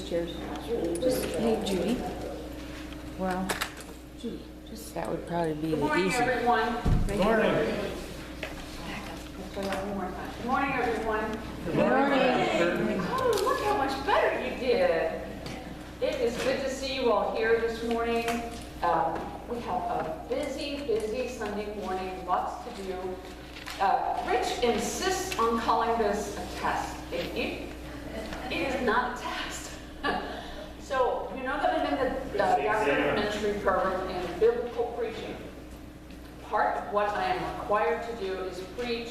chairs. Just, hey, Judy. Well, just that would probably be Good the morning, easy. everyone. Good morning. Good morning, everyone. Good morning. Oh, look how much better you did. It is good to see you all here this morning. We have a busy Sunday morning, lots to do. Rich insists on calling this a test. It is not a test. So, you know that I'm in the Doctorate of Ministry program in biblical preaching. Part of what I am required to do is preach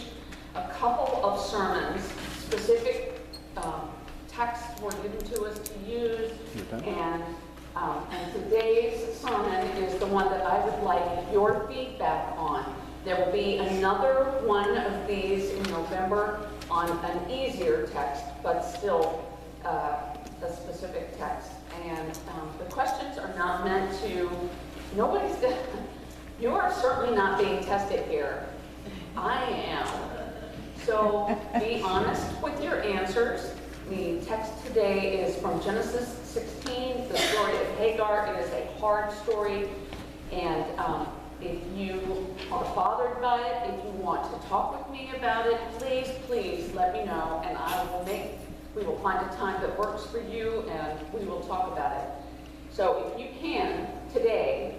a couple of sermons, specific texts were given to us to use, and today's sermon is the one that I would like your feedback on. There will be another one of these in November on an easier text, but still a specific text. And the questions are not meant to, you are certainly not being tested here. I am. So be honest with your answers. The text today is from Genesis 16, the story of Hagar. It is a hard story, and if you are bothered by it, if you want to talk with me about it, please let me know, and we will find a time that works for you, and we will talk about it. So if you can, today,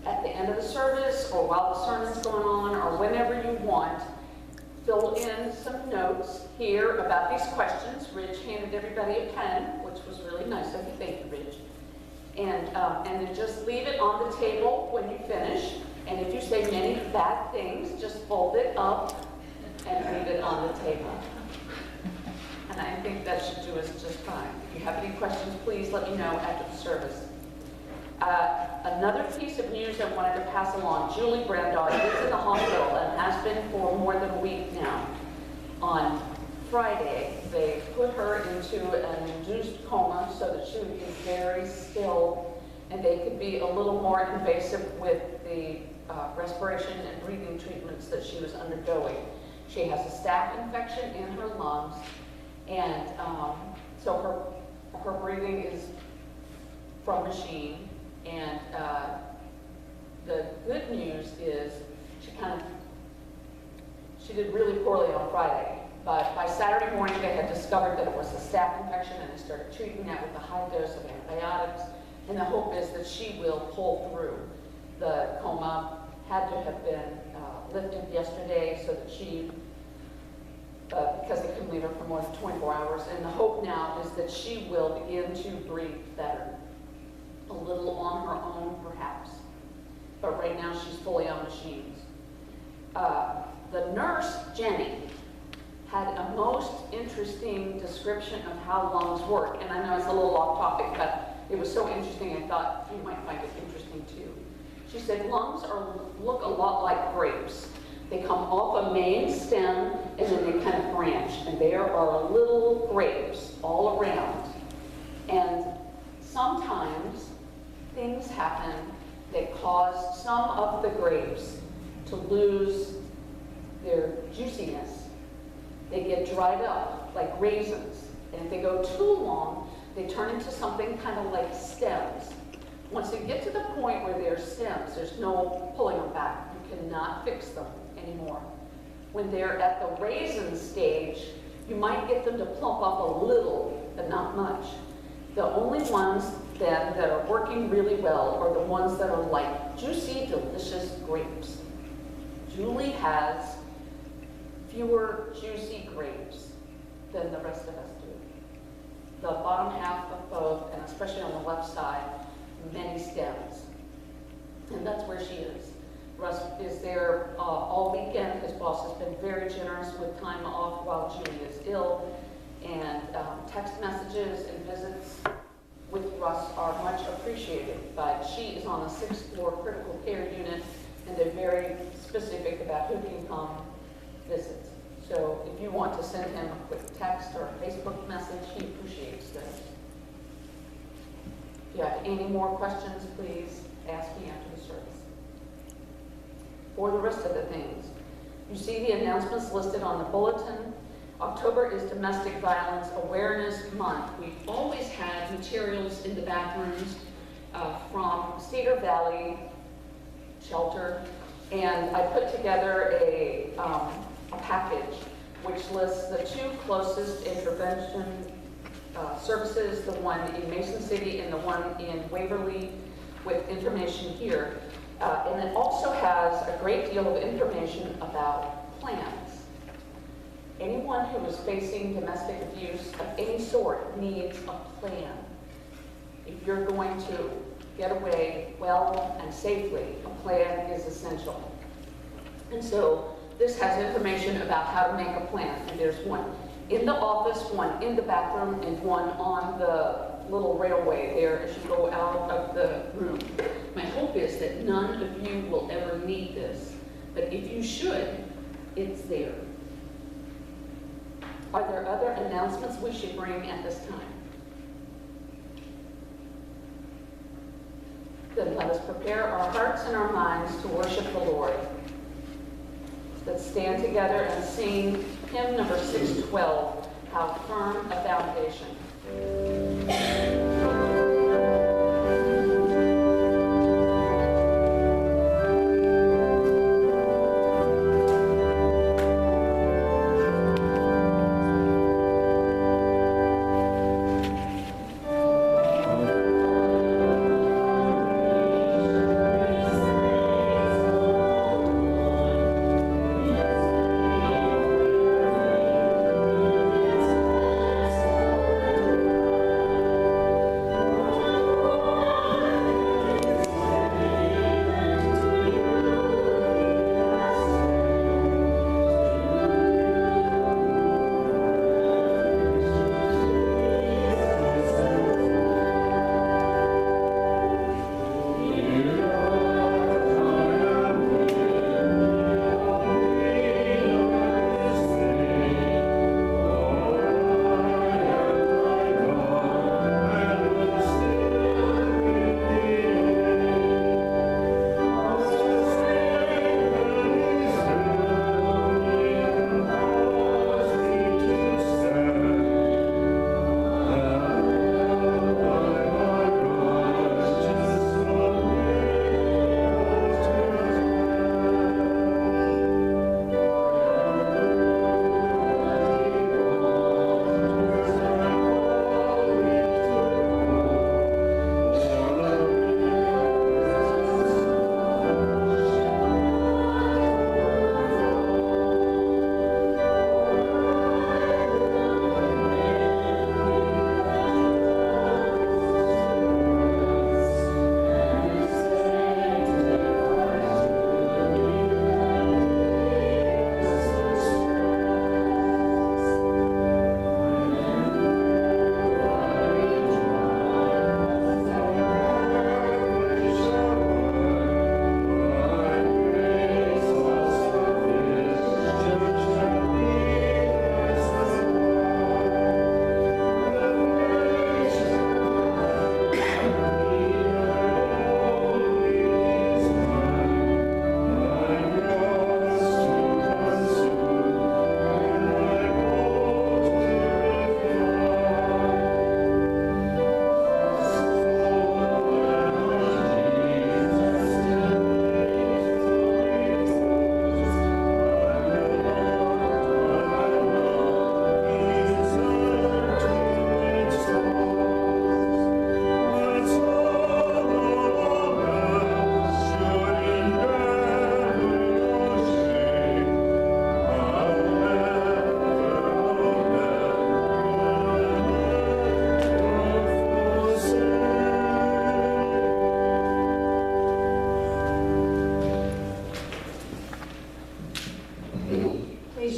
at the end of the service, or while the sermon's going on, or whenever you want, fill in some notes here about these questions. Rich handed everybody a pen, which was really nice of you. Thank you, Rich. And then just leave it on the table when you finish. And if you say many bad things, just fold it up and leave it on the table. And I think that should do us just fine. If you have any questions, please let me know after the service. Another piece of news I wanted to pass along. Julie Brandow is in the hospital and has been for more than a week now. On Friday, they put her into an induced coma so that she would be very still, and they could be a little more invasive with the respiration and breathing treatments that she was undergoing. She has a staph infection in her lungs, and so her breathing is from machine. And the good news is she did really poorly on Friday. But by Saturday morning, they had discovered that it was a staph infection, and they started treating that with a high dose of antibiotics. And the hope is that she will pull through. The coma had to have been lifted yesterday so that because they couldn't leave her for more than 24 hours. And the hope now is that she will begin to breathe better. A little on her own, perhaps. But right now, she's fully on machines. The nurse, Jenny, had a most interesting description of how lungs work. And I know it's a little off topic, but it was so interesting, I thought you might find it interesting too. She said lungs look a lot like grapes. They come off a main stem, and then they kind of branch. And there are little grapes all around. And sometimes things happen that cause some of the grapes to lose their juiciness. They get dried up like raisins. And if they go too long, they turn into something kind of like stems. Once they get to the point where they're stems, there's no pulling them back. You cannot fix them anymore. When they're at the raisin stage, you might get them to plump up a little, but not much. The only ones then that are working really well are the ones that are like juicy, delicious grapes. Julie has fewer juicy grapes than the rest of us do. The bottom half of both, and especially on the left side, many stems. And that's where she is. Russ is there all weekend. His boss has been very generous with time off while Julie is ill. And text messages and visits with Russ are much appreciated, but she is on the 6th floor critical care unit, and they're very specific about who can come visit. So if you want to send him a quick text or a Facebook message, he appreciates those. If you have any more questions, please ask me after the service. For the rest of the things, you see the announcements listed on the bulletin. October is Domestic Violence Awareness Month. We've always had materials in the bathrooms from Cedar Valley Shelter, and I put together a package which lists the 2 closest intervention services, the one in Mason City and the one in Waverly, with information here. And it also has a great deal of information about plans. Anyone who is facing domestic abuse of any sort needs a plan. If you're going to get away well and safely, a plan is essential. And so this has information about how to make a plan. And there's one in the office, one in the bathroom, and one on the little railway there as you go out of the room. My hope is that none of you will ever need this, but if you should, it's there. Are there other announcements we should bring at this time? Then let us prepare our hearts and our minds to worship the Lord. Let's stand together and sing hymn number 612, How Firm a Foundation.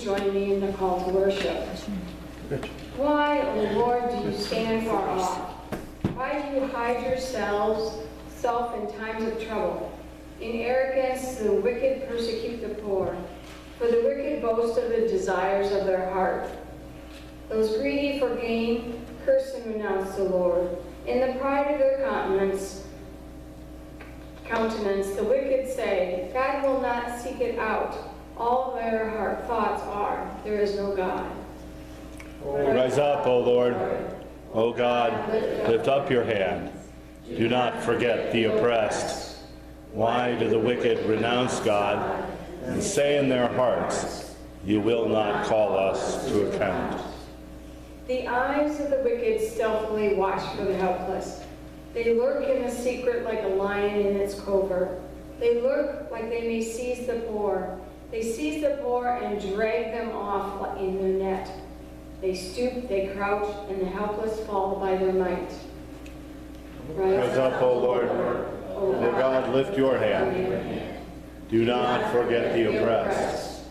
Join me in the call to worship. Why, O Lord, do you stand far off? Why do you hide yourself in times of trouble? In arrogance, the wicked persecute the poor, for the wicked boast of the desires of their heart. Those greedy for gain curse and renounce the Lord. In the pride of their countenance, the wicked say, God will not seek it out. All their heart thoughts are, there is no God. Rise up, O Lord. O God, lift up your hand. Do not forget the oppressed. Why do the wicked renounce God and say in their hearts, you will not call us to account? The eyes of the wicked stealthily watch for the helpless. They lurk in the secret like a lion in its covert. They lurk like they may seize the poor. They seize the poor and drag them off in their net. They stoop, they crouch, and the helpless fall by their might. Rise up, O Lord. O God, lift your hand. Do not forget the oppressed.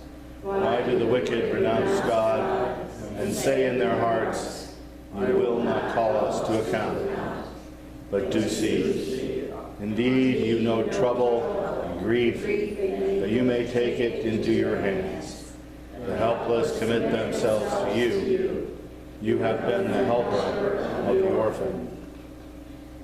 Why do the wicked renounce God and say in their hearts, you will not call us to account? But do see, indeed you know trouble and grief, that you may take it into your hands. The helpless commit themselves to you. You have been the helper of the orphan.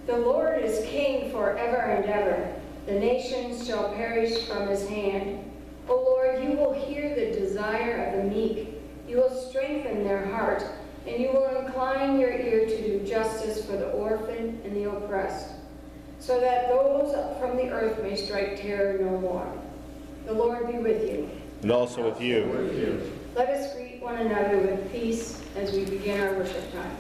The Lord is king forever and ever. The nations shall perish from his hand. O Lord, you will hear the desire of the meek. You will strengthen their heart, and you will incline your ear to do justice for the orphan and the oppressed, so that those from the earth may strike terror no more. The Lord be with you. And also with you. Let us greet one another with peace as we begin our worship time.